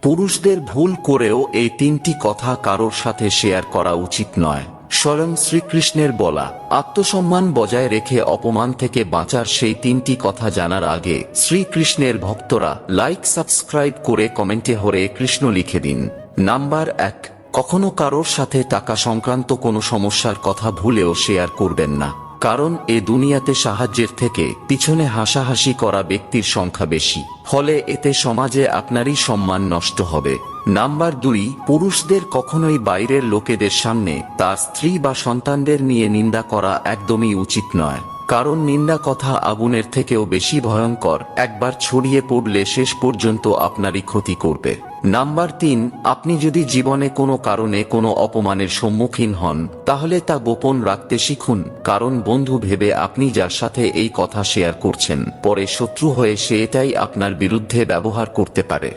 পুরুষদের ভুল করেও এই তিনটি কথা কারোর সাথে শেয়ার করা উচিত নয়। স্বয়ং শ্রীকৃষ্ণের বলা আত্মসম্মান বজায় রেখে অপমান থেকে বাঁচার সেই তিনটি কথা জানার আগে শ্রীকৃষ্ণের ভক্তরা লাইক সাবস্ক্রাইব করে কমেন্টে হরে কৃষ্ণ লিখে দিন। নাম্বার 1, কখনো কারোর সাথে টাকা সংক্রান্ত কোনো সমস্যার কথা ভুলেও শেয়ার করবেন না, কারণ এ দুনিয়াতে সাহায্যের থেকে পিছনে হাসাহাসি করা ব্যক্তির সংখ্যা বেশি, ফলে এতে সমাজে আপনারই সম্মান নষ্ট হবে। নাম্বার 2, পুরুষদের কখনোই বাইরের লোকেদের সামনে তার স্ত্রী বা সন্তানদের নিয়ে নিন্দা করা একদমই উচিত নয়, কারণ নিন্দা কথা আগুনের থেকেও বেশি ভয়ঙ্কর, একবার ছড়িয়ে পড়লে শেষ পর্যন্ত আপনারই ক্ষতি করবে। নাম্বার 3, আপনি যদি জীবনে কোনো কারণে কোনো অপমানের সম্মুখীন হন তাহলে তা গোপন রাখতে শিখুন, কারণ বন্ধু ভেবে আপনি যার সাথে এই কথা শেয়ার করছেন পরে শত্রু হয়ে সে এটাই আপনার বিরুদ্ধে ব্যবহার করতে পারে।